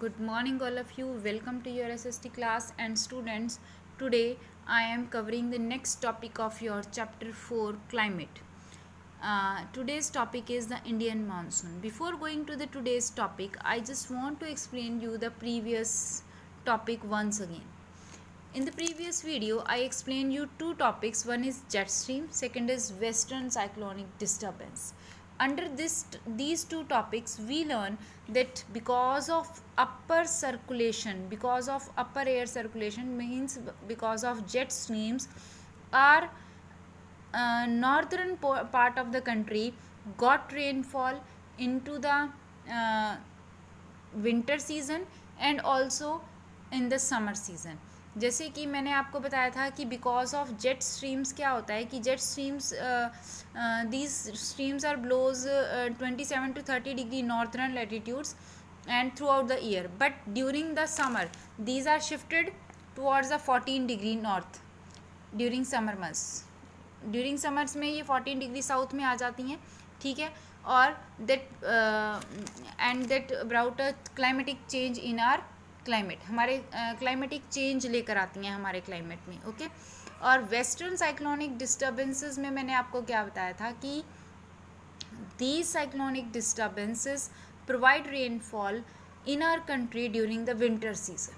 Good morning, all of you. Welcome to your SST class and students. Today, I am covering the next topic of your chapter 4 climate. Today's topic is the Indian monsoon. Before going to the today's topic, I just want to explain you the previous topic once again. In the previous video, I explained you two topics. One is jet stream, second is western cyclonic disturbance. Under these two topics, we learn that because of upper air circulation means because of jet streams, our northern part of the country got rainfall into the winter season and also in the summer season. जैसे कि मैंने आपको बताया था कि because of jet streams क्या होता है कि jet streams these streams are blows 27 to 30 degree northern latitudes and throughout the year, but during the summer these are shifted towards the 14 degree north during summer months. During summers में ये 14 degree south में आ जाती हैं, ठीक है, और that brought a climatic change in are climate, हमारे climatic change लेकर आती हैं हमारे क्लाइमेट में, ओके. और वेस्टर्न साइक्लोनिक डिस्टर्बेंसेस में मैंने आपको क्या बताया था कि these cyclonic disturbances provide rainfall in our country during the winter season.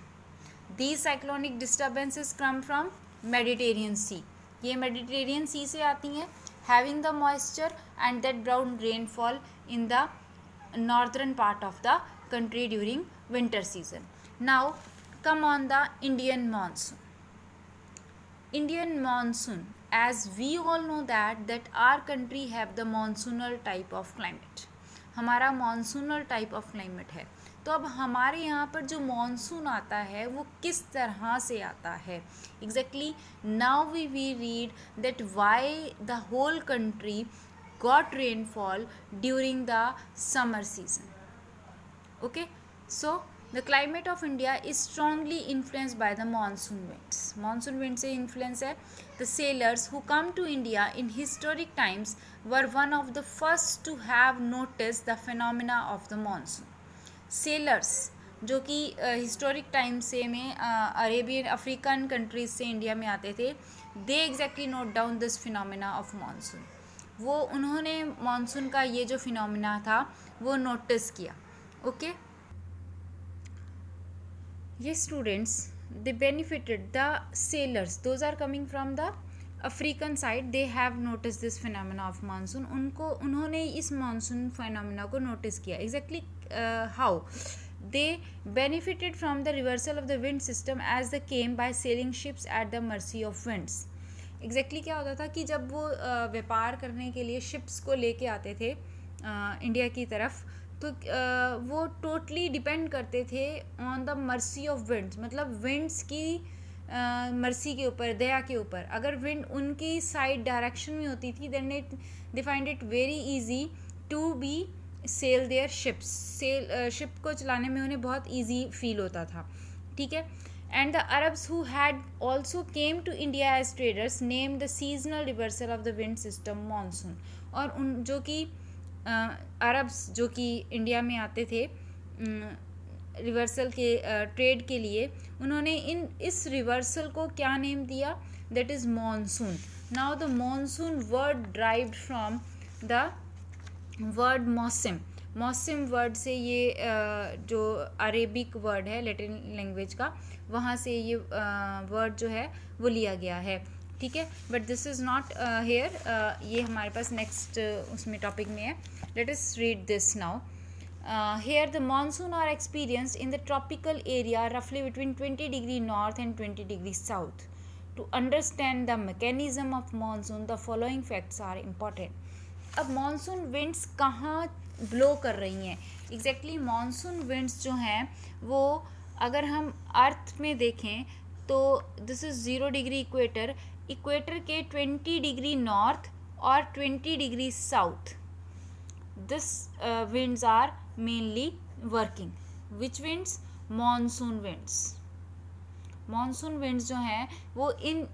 These cyclonic disturbances come from Mediterranean Sea. ये Mediterranean Sea से आती हैं, having the moisture and that brown rainfall in the northern part of the country during winter season. Now come on the Indian monsoon. Indian monsoon, as we all know that our country have the monsoonal type of climate. हमारा monsoonal type of climate है. तो अब हमारे यहाँ पर जो monsoon आता है वो किस तरह से आता है exactly. Now we read that why the whole country got rainfall during the summer season. Okay, so the climate of India is strongly influenced by the monsoon winds. Monsoon wind से influence है. The sailors who come to India in historic times were one of the first to have noticed the phenomena of the monsoon. Sailors जो कि historic time से में Arabian African countries से India में आते थे, दे exactly note down this phenomena of monsoon. वो उन्होंने मानसून का ये जो फिनोमिना था वो नोटिस किया, okay. Yes, students, they benefited. The sailors, those are coming from the African side, they have noticed this phenomena of monsoon. उन्होंने इस monsoon phenomena को notice किया. Exactly how? They benefited from the reversal of the wind system as they came by sailing ships at the mercy of winds. Exactly क्या होता था कि जब वो व्यापार करने के लिए ships को लेके आते थे इंडिया की तरफ, तो वो टोटली डिपेंड करते थे on the mercy of winds, मतलब विंड्स की मर्सी के ऊपर, दया के ऊपर. अगर विंड उनकी साइड डायरेक्शन में होती थी then they find it very easy to be sail their ships. Ship को चलाने में उन्हें बहुत इजी फील होता था, ठीक है. And the Arabs who had also came to India as traders name the seasonal reversal of the wind system monsoon. और उन जो कि अरब्स जो कि इंडिया में आते थे रिवर्सल के ट्रेड के लिए, उन्होंने इस रिवर्सल को क्या नेम दिया, that is monsoon. Now the monsoon word derived from the word मौसम. मौसम वर्ड से ये जो अरेबिक वर्ड है लैटिन लैंग्वेज का, वहाँ से ये वर्ड जो है वो लिया गया है, ठीक है. But this is not here, ये हमारे पास नेक्स्ट उसमें टॉपिक में है. Let us read this now. Here the monsoon are experienced in the tropical area roughly between 20 degree north and 20 degree south. To understand the mechanism of monsoon, the following facts are important. अब monsoon winds कहाँ blow कर रही हैं exactly. Monsoon winds जो हैं वो अगर हम अर्थ में देखें तो this is 0 degree equator, equator के 20 डिग्री नॉर्थ और 20 degree south. This winds are mainly working. Which winds? Monsoon winds. Monsoon winds जो हैं वो इन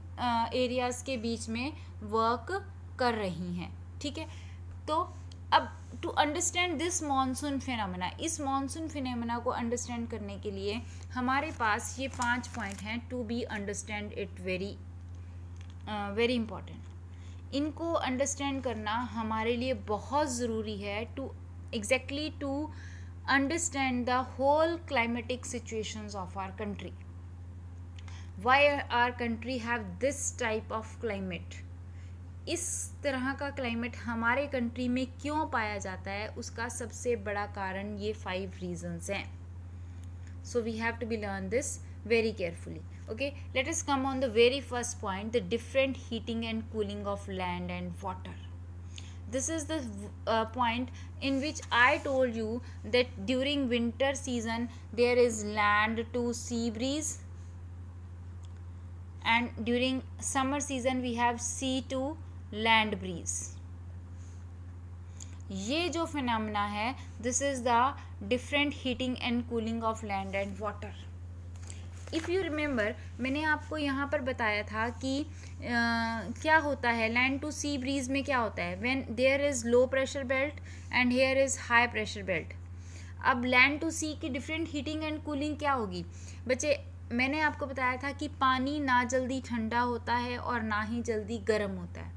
एरियाज़ के बीच में वर्क कर रही हैं, ठीक है. तो अब to understand this monsoon phenomena, इस मानसून फिनोमेना को अंडरस्टैंड करने के लिए हमारे पास ये 5 पॉइंट हैं to be understand it very important. इनको अंडरस्टैंड करना हमारे लिए बहुत ज़रूरी है to exactly to understand the whole climatic situations of our country. Why our country have this type of climate, इस तरह का क्लाइमेट हमारे कंट्री में क्यों पाया जाता है, उसका सबसे बड़ा कारण ये 5 रीजंस हैं। So we have to be learn this very carefully. Okay, let us come on the very first point, the different heating and cooling of land and water. This is the point in which I told you that during winter season there is land to sea breeze, and during summer season we have sea to land breeze. ये जो phenomena है, this is the different heating and cooling of land and water. If you remember, मैंने आपको यहाँ पर बताया था कि क्या होता है लैंड टू सी ब्रीज में, क्या होता है when there is low pressure belt and here is high pressure belt. अब लैंड टू सी की डिफरेंट हीटिंग एंड कूलिंग क्या होगी बच्चे, मैंने आपको बताया था कि पानी ना जल्दी ठंडा होता है और ना ही जल्दी गर्म होता है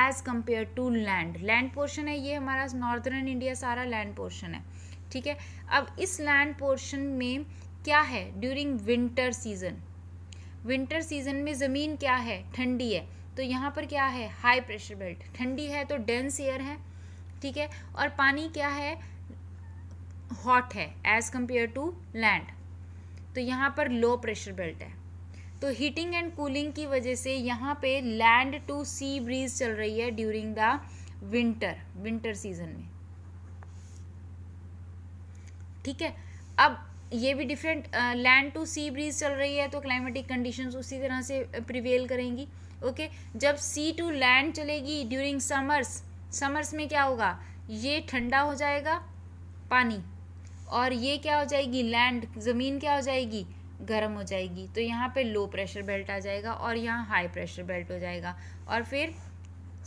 as compare to land. Land portion है ये हमारा नॉर्दर्न इंडिया, सारा लैंड पोर्शन है, ठीक है। अब इस लैंड पोर्शन में क्या है during winter season, winter season में ज़मीन क्या है, ठंडी है, तो यहाँ पर क्या है हाई प्रेशर बेल्ट, ठंडी है तो डेंस एयर है, ठीक है, और पानी क्या है हॉट है एज कंपेयर टू लैंड, तो यहाँ पर लो प्रेशर बेल्ट है। तो हीटिंग एंड कूलिंग की वजह से यहाँ पे लैंड टू सी ब्रीज चल रही है ड्यूरिंग द विंटर सीजन में, ठीक है। अब ये भी different land to sea breeze चल रही है तो क्लाइमेटिक कंडीशंस उसी तरह से प्रिवेल करेंगी, ओके। जब सी टू लैंड चलेगी ड्यूरिंग समर्स में क्या होगा, ये ठंडा हो जाएगा पानी, और ये क्या हो जाएगी लैंड, ज़मीन क्या हो जाएगी गर्म हो जाएगी, तो यहाँ पे लो प्रेशर बेल्ट आ जाएगा और यहाँ हाई प्रेशर बेल्ट हो जाएगा, और फिर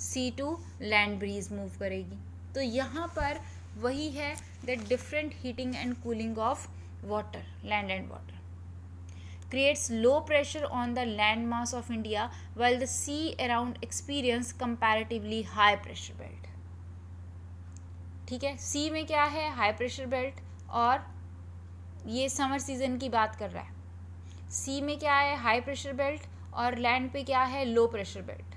सी टू लैंड ब्रीज मूव करेगी। तो यहाँ पर वही है that different heating and cooling of water, land and water creates low pressure on the land mass of India while the sea around experience comparatively high pressure belt, ठीक है। सी में क्या है हाई प्रेशर बेल्ट, और ये summer season की बात कर रहा है। सी में क्या है हाई प्रेशर बेल्ट और लैंड पे क्या है लो प्रेशर बेल्ट,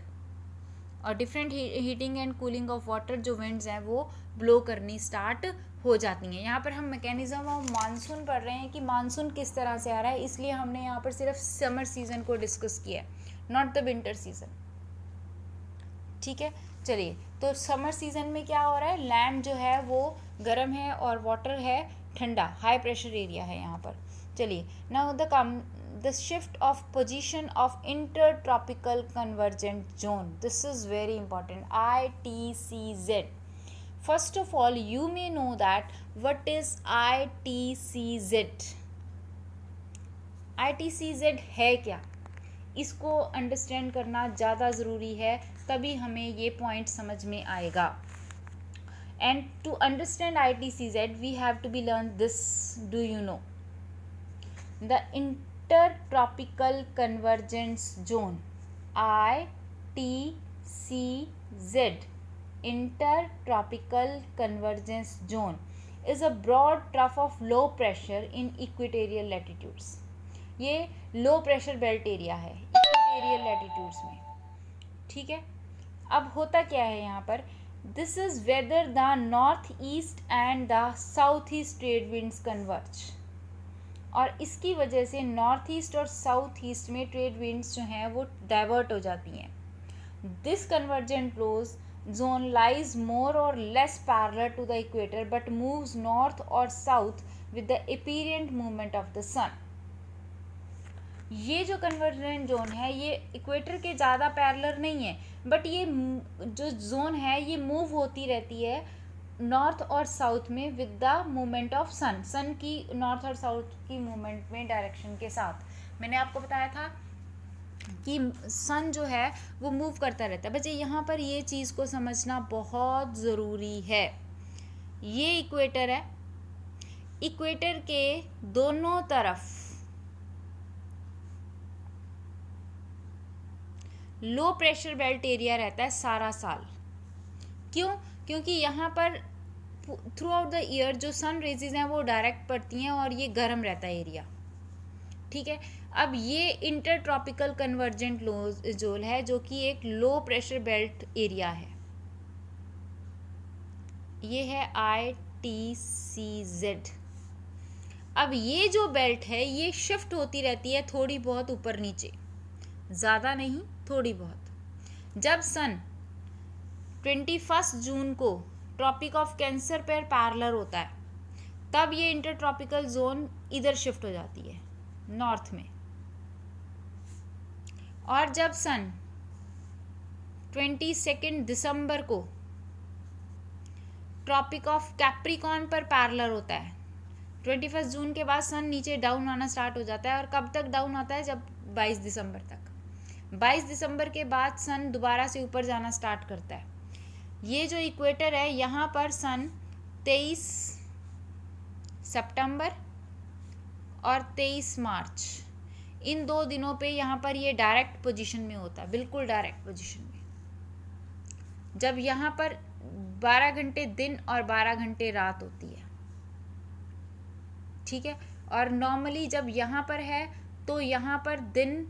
और different heating and cooling of water जो विंड्स हैं वो ब्लो करनी स्टार्ट हो जाती हैं। यहाँ पर हम मैकेनिज्म ऑफ मानसून पढ़ रहे हैं कि मानसून किस तरह से आ रहा है, इसलिए हमने यहाँ पर सिर्फ समर सीजन को डिस्कस किया है, नॉट द विंटर सीजन, ठीक है। चलिए, तो समर सीजन में क्या हो रहा है, लैंड जो है वो गर्म है और वाटर है ठंडा, हाई प्रेशर एरिया है यहाँ पर। चलिए, now the shift of position of intertropical convergent zone, this is very important, ITCZ. First of all, you may know that what is ITCZ. ITCZ है क्या, इसको अंडरस्टैंड करना ज़्यादा ज़रूरी है, तभी हमें ये पॉइंट समझ में आएगा। And to understand ITCZ, we have to be learn this. Do you know the Intertropical Convergence Zone, ITCZ, Intertropical Convergence Zone is a broad trough of low pressure in equatorial latitudes. ये low pressure belt area है equatorial latitudes में, ठीक है। अब होता क्या है यहाँ पर, this is whether the north east and the south east trade winds converge, और इसकी वजह से नॉर्थ ईस्ट और साउथ ईस्ट में ट्रेड विंड्स जो हैं वो डाइवर्ट हो जाती हैं। This convergent flows zone lies more और less parallel to the equator but moves north और south with the एपीरियंट movement of the सन। ये जो कन्वर्जेंट जोन है ये इक्वेटर के ज़्यादा पैरेलल नहीं है, बट ये जो जोन है ये मूव होती रहती है नॉर्थ और साउथ में विद द मूवमेंट ऑफ सन की नॉर्थ और साउथ की मूवमेंट में डायरेक्शन के साथ। मैंने आपको बताया था कि सन जो है वो मूव करता रहता है। बच्चे यहाँ पर ये चीज़ को समझना बहुत ज़रूरी है। ये इक्वेटर है, इक्वेटर के दोनों तरफ लो प्रेशर बेल्ट एरिया रहता है सारा साल। क्यों? क्योंकि यहाँ पर थ्रू आउट द ईयर जो सन रेजेज हैं वो डायरेक्ट पड़ती हैं और ये गर्म रहता है एरिया। ठीक है, अब ये इंटर ट्रॉपिकल कन्वर्जेंट जोन है जो कि एक लो प्रेशर बेल्ट एरिया है। ये है ITCZ। अब ये जो बेल्ट है ये शिफ्ट होती रहती है थोड़ी बहुत ऊपर नीचे, ज़्यादा नहीं, थोड़ी बहुत। जब सन 21 जून को ट्रॉपिक ऑफ कैंसर पर पैरेलल होता है तब ये इंटर ट्रॉपिकल जोन इधर शिफ्ट हो जाती है नॉर्थ में, और जब सन 22 दिसंबर को ट्रॉपिक ऑफ कैप्रिकॉर्न पर पैरेलल होता है, 21 जून के बाद सन नीचे डाउन आना स्टार्ट हो जाता है। और कब तक डाउन आता है? जब 22 दिसंबर तक। 22 दिसंबर के बाद सन दोबारा से ऊपर जाना स्टार्ट करता है। ये जो इक्वेटर है यहाँ पर सन 23 सितंबर और 23 मार्च, इन 2 दिनों पे यहाँ पर ये डायरेक्ट पोजीशन में होता है, बिल्कुल डायरेक्ट पोजीशन में। जब यहाँ पर 12 घंटे दिन और 12 घंटे रात होती है। ठीक है, और नॉर्मली जब यहाँ पर है तो यहाँ पर दिन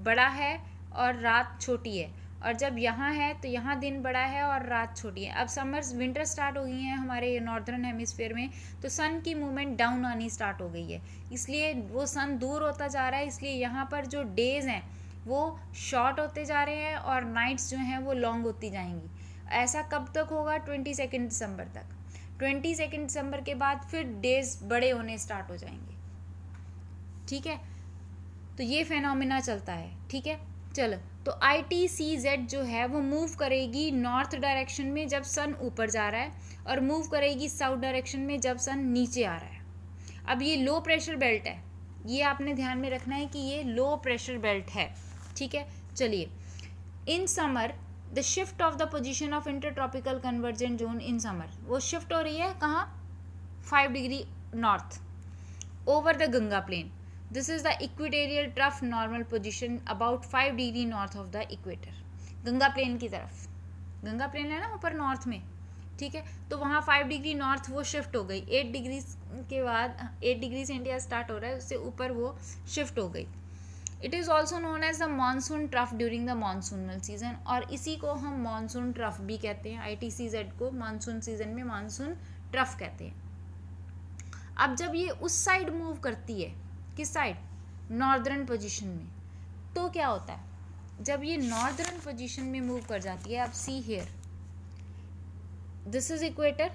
बड़ा है और रात छोटी है, और जब यहाँ है तो यहाँ दिन बड़ा है और रात छोटी है। अब समर्स विंटर स्टार्ट हो गई हैं हमारे नॉर्दर्न हेमिस्फीयर में, तो सन की मूवमेंट डाउन आनी स्टार्ट हो गई है, इसलिए वो सन दूर होता जा रहा है, इसलिए यहाँ पर जो डेज हैं वो शॉर्ट होते जा रहे हैं और नाइट्स जो हैं वो लॉन्ग होती जाएंगी। ऐसा कब तक होगा? 22 दिसंबर तक। 22 दिसंबर के बाद फिर डेज बड़े होने स्टार्ट हो जाएंगे। ठीक है, तो ये फेनोमेना चलता है। ठीक है, चलो, तो ITCZ जो है वो मूव करेगी नॉर्थ डायरेक्शन में जब सन ऊपर जा रहा है, और मूव करेगी साउथ डायरेक्शन में जब सन नीचे आ रहा है। अब ये लो प्रेशर बेल्ट है, ये आपने ध्यान में रखना है कि ये लो प्रेशर बेल्ट है। ठीक है, चलिए, in summer the shift of the position of inter tropical convergent zone in summer, वो शिफ्ट हो रही है कहाँ? 5 degree north over the Ganga plain. This is the equatorial trough normal position about 5 degree north of the equator. Ganga plain की तरफ, Ganga plane है ना ऊपर नॉर्थ में। ठीक है, तो वहाँ 5 डिग्री नॉर्थ वो शिफ्ट हो गई। 8 डिग्री के बाद 8 डिग्री से इंडिया स्टार्ट हो रहा है, उससे ऊपर वो शिफ्ट हो गई। It is also known as the monsoon trough during the monsoonal season, और इसी को हम मानसून ट्रफ भी कहते हैं। ITCZ को मानसून सीजन में मानसून ट्रफ कहते हैं। अब जब ये उस साइड मूव करती है, किस साइड? नॉर्दर्न पोजीशन में, तो क्या होता है? जब ये नॉर्दर्न पोजीशन में मूव कर जाती है, अब see here, this is equator,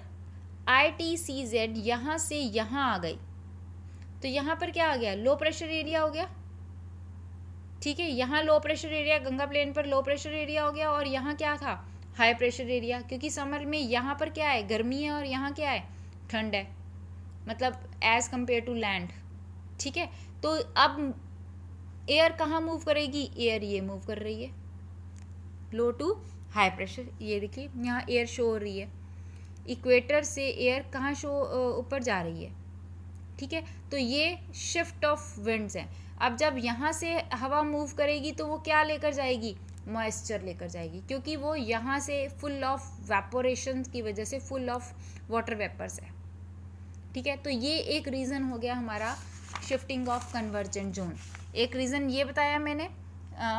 ITCZ यहाँ से यहाँ आ गई, तो यहाँ पर क्या आ गया? लो प्रेशर एरिया हो गया। ठीक है, यहाँ low pressure area, Ganga plain पर लो प्रेशर एरिया हो गया, और यहाँ क्या था? हाई प्रेशर एरिया, क्योंकि समर में यहाँ पर क्या है? गर्मी है, और यहाँ क्या है? ठंड है, मतलब एज कंपेयर टू लैंड। ठीक है, तो अब एयर कहाँ मूव करेगी? एयर ये मूव कर रही है लो टू हाई प्रेशर। ये देखिए यहाँ एयर शो हो रही है, इक्वेटर से एयर कहाँ शो ऊपर जा रही है। ठीक है, तो ये शिफ्ट ऑफ विंड्स हैं। अब जब यहाँ से हवा मूव करेगी तो वो क्या लेकर जाएगी? मॉइस्चर लेकर जाएगी, क्योंकि वो यहाँ से फुल ऑफ वेपोरेशन की वजह से फुल ऑफ वाटर वेपर्स है। ठीक है, तो ये एक रीज़न हो गया हमारा शिफ्टिंग ऑफ कन्वर्जेंट जोन। एक रीज़न ये बताया मैंने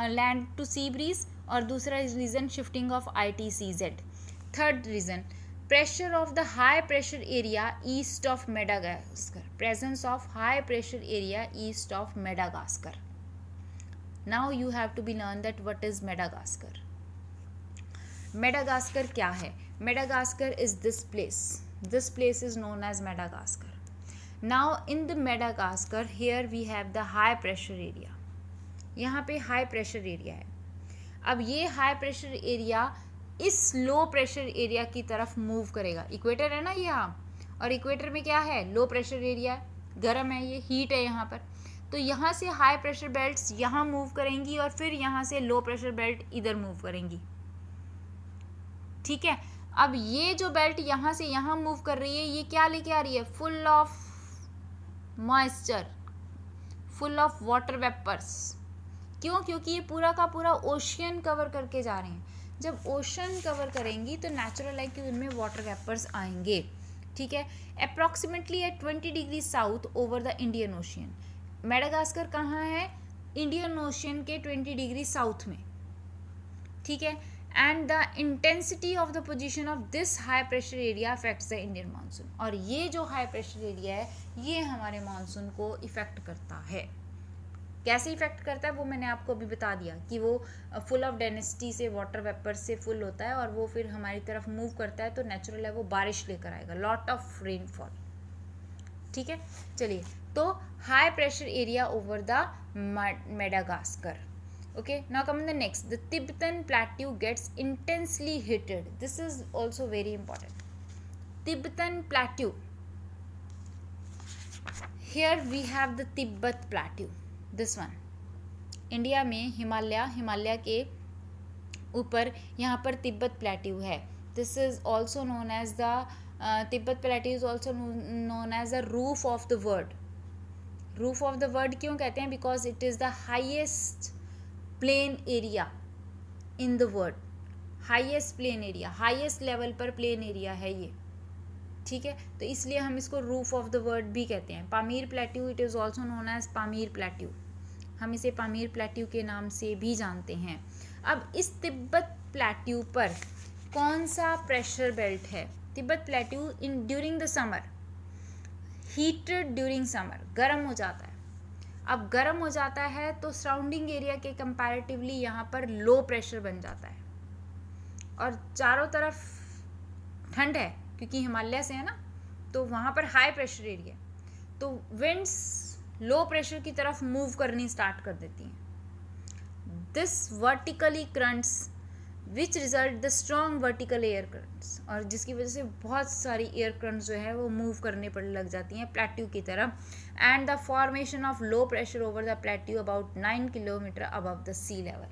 लैंड टू सी ब्रीज, और दूसरा reason shifting of ITCZ। Third reason, pressure of the high pressure area east of Madagascar, presence of high pressure area east of Madagascar. Now you have to be learn that what is Madagascar. Madagascar क्या है? Madagascar is this place is known as Madagascar. Now in the Madagascar here we have the high pressure area. यहाँ पे high pressure area है। अब ये high pressure area इस लो pressure area की तरफ मूव करेगा। इक्वेटर है ना यहाँ, और इक्वेटर में क्या है? लो प्रेशर एरिया, गर्म है, ये हीट है यहाँ पर। तो यहाँ से हाई प्रेशर बेल्ट्स यहाँ मूव करेंगी, और फिर यहाँ से लो प्रेशर बेल्ट इधर मूव करेंगी। ठीक है, अब ये जो बेल्ट यहाँ से यहाँ मूव कर रही है, ये क्या लेके आ रही है? Full of moisture, full of water vapours. क्यों? क्योंकि ये पूरा का पूरा ओशियन कवर करके जा रहे हैं। जब ओशन कवर करेंगी तो नेचुरल है कि उनमें वाटर वेपर्स आएंगे, ठीक है। Approximately at 20 degree south over the Indian Ocean. Madagascar कहाँ है? इंडियन ओशियन के 20 डिग्री साउथ में, ठीक है। And the intensity of the position of this high pressure area affects the Indian monsoon. और ये जो हाई प्रेशर एरिया है ये हमारे मानसून को इफेक्ट करता है। कैसे इफेक्ट करता है वो मैंने आपको अभी बता दिया कि वो फुल ऑफ डेंसिटी से, वाटर वेपर से फुल होता है और वो फिर हमारी तरफ मूव करता है, तो नेचुरल है वो बारिश लेकर आएगा, लॉट ऑफ रेनफॉल, ठीक है। चलिए, तो high pressure area over the Madagascar. Okay, now come the next. The Tibetan plateau gets intensely heated. This is also very important. Tibetan plateau. Here we have the Tibet plateau. This one. India में हिमालय के ऊपर यहाँ पर Tibet plateau है. This is also known as the Tibet plateau is also known as the roof of the world. Roof of the world क्यों कहते हैं? Because it is the highest plain area in the world. Highest plain area, highest level पर plain area है ये, ठीक है. तो इसलिए हम इसको रूफ ऑफ द वर्ल्ड भी कहते हैं. Pamir plateau, it is also known as Pamir plateau. हम इसे पामीर प्लेट्यू के नाम से भी जानते हैं. अब इस तिब्बत प्लेट्यू पर कौन सा प्रेशर बेल्ट है? Tibet plateau in during the summer, heated during summer, गर्म हो जाता है. अब गर्म हो जाता है तो सराउंडिंग एरिया के कंपैरेटिवली यहाँ पर लो प्रेशर बन जाता है और चारों तरफ ठंड है क्योंकि हिमालय से है ना, तो वहाँ पर हाई प्रेशर एरिया, तो विंड्स लो प्रेशर की तरफ मूव करनी स्टार्ट कर देती हैं. This vertically currents which result the strong vertical air currents, और जिसकी वजह से बहुत सारी एयर करंट्स जो है वो मूव करने पर लग जाती हैं प्लेट्यू की तरफ. And the formation of low pressure over the plateau about 9 kilometre above the sea level.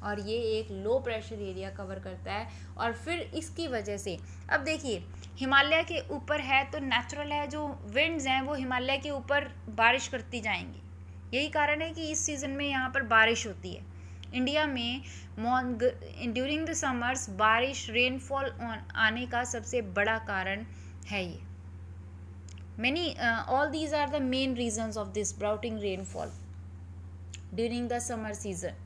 और ये एक लो प्रेशर एरिया कवर करता है. और फिर इसकी वजह से अब देखिए, हिमालय के ऊपर है तो नेचुरल है जो विंड्स हैं वो हिमालय के ऊपर बारिश करती जाएंगी. यही कारण है कि इस सीज़न में यहाँ पर बारिश होती है. इंडिया में ड्यूरिंग द समर्स बारिश, रेनफॉल आने का सबसे बड़ा कारण है ये. Many all these are the main reasons of this sprouting rainfall during the summer season.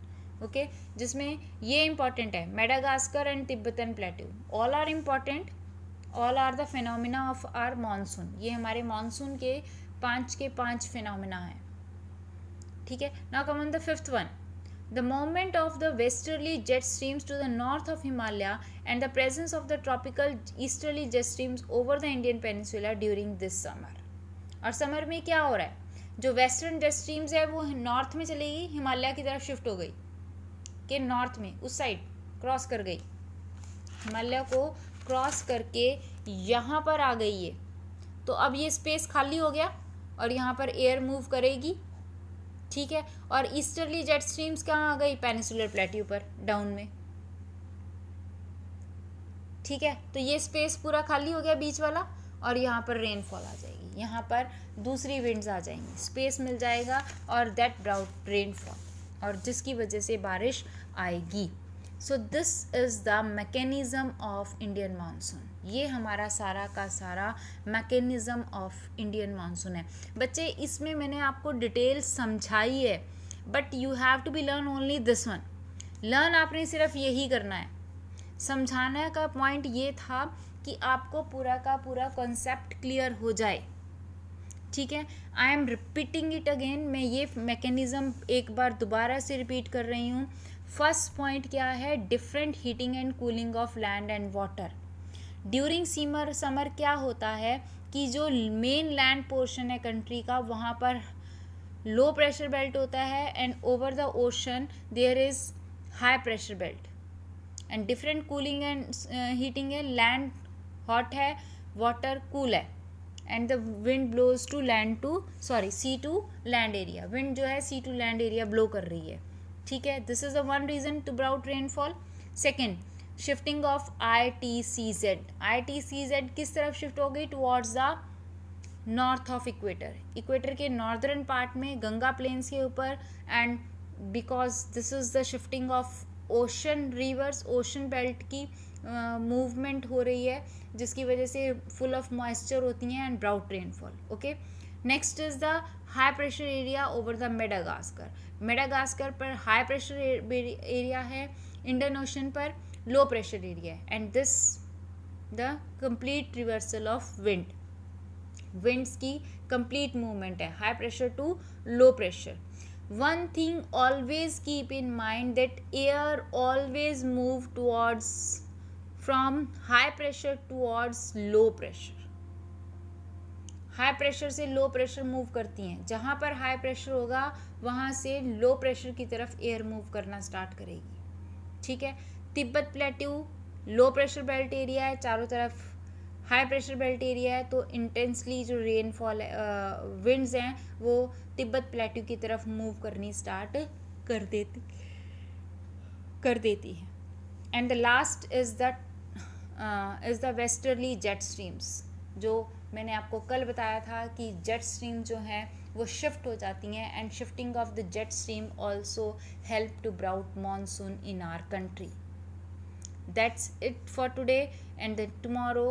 Okay, जिसमें ये important है, Madagascar and Tibetan plateau, all are important, all are the phenomena of our monsoon. ये हमारे monsoon के 5 phenomena हैं, ठीक है. Now come on the fifth one. The movement of the westerly jet streams to the north of Himalaya and the presence of the tropical easterly jet streams over the Indian peninsula during this summer. और summer में क्या हो रहा है? जो western jet streams है वो north में चलेगी, हिमालय की तरफ शिफ्ट हो गई कि नॉर्थ में उस साइड क्रॉस कर गई, हिमालय को क्रॉस करके यहाँ पर आ गई है. तो अब ये स्पेस खाली हो गया और यहाँ पर एयर मूव करेगी, ठीक है. और ईस्टर्ली जेट स्ट्रीम्स कहाँ आ गई? पेनिसुलर प्लेट्यू पर, डाउन में, ठीक है. तो ये स्पेस पूरा खाली हो गया बीच वाला और यहाँ पर रेनफॉल आ जाएगी, यहाँ पर दूसरी विंड्स आ जाएंगी, स्पेस मिल जाएगा और दैट ब्राउट रेनफॉल, और जिसकी वजह से बारिश आएगी. So this is the mechanism of Indian monsoon. ये हमारा सारा का सारा मैकेनिज़्म ऑफ इंडियन मानसून है. बच्चे, इसमें मैंने आपको डिटेल समझाई है, but you have to be learn only this one. Learn आपने सिर्फ यही करना है. समझाने का पॉइंट ये था कि आपको पूरा का पूरा कॉन्सेप्ट क्लियर हो जाए, ठीक है. I am repeating it again. मैं ये मैकेनिज़्म एक बार दोबारा से रिपीट कर रही हूँ. फर्स्ट पॉइंट क्या है? Different heating and cooling of land and water. During summer क्या होता है कि जो मेन लैंड पोर्शन है कंट्री का, वहाँ पर लो प्रेशर बेल्ट होता है and over the ocean there is high pressure belt. And different cooling and heating है. लैंड हॉट है, वाटर कूल है, and the wind blows to sea to land area. Wind जो है sea to land area blow कर रही है, ठीक है. This is the one reason to brought rainfall. Second, shifting of ITCZ, ITCZ किस तरफ शिफ्ट हो गई? Towards the north of equator, equator के नॉर्दर्न पार्ट में गंगा प्लेन्स के ऊपर, and because this is the shifting of ocean rivers, ocean belt की movement हो रही है जिसकी वजह से फुल ऑफ मॉइस्चर होती हैं and brought rainfall. Okay, next is the high pressure area over the Madagascar. Madagascar पर हाई प्रेशर एरिया है, इंडियन ओशन पर लो प्रेशर एरिया है, and this the complete reversal of wind, winds की complete movement है high pressure to low pressure. One thing always keep in mind that air always move towards from high pressure towards low pressure. High pressure से low pressure move करती हैं, जहाँ पर high pressure होगा वहाँ से low pressure की तरफ एयर मूव करना स्टार्ट करेगी. ठीक है, तिब्बत प्लेट्यू लो प्रेशर बेल्ट एरिया है, चारों तरफ हाई प्रेशर बेल्ट एरिया है, तो इंटेंसली जो रेनफॉल विंड्स हैं वो तिब्बत प्लेट्यू की तरफ मूव करनी स्टार्ट कर देती है. And the last is the westerly jet streams. जो मैंने आपको कल बताया था कि जेट स्ट्रीम जो हैं वो शिफ्ट हो जाती हैं, and shifting of the jet stream also help to brought monsoon in our country. That's it for today, and then tomorrow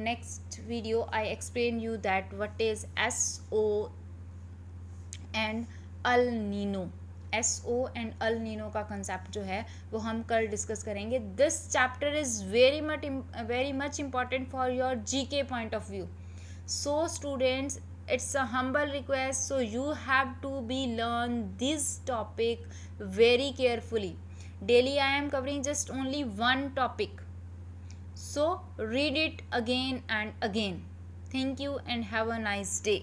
next video I explain you that what is SO and El Nino. SO and El Nino का concept जो है वो हम कल discuss करेंगे. This chapter is very much important for your GK point of view. So students, it's a humble request, so you have to be learn this topic very carefully. Daily I am covering just only one topic, so read it again and again. Thank you and have a nice day.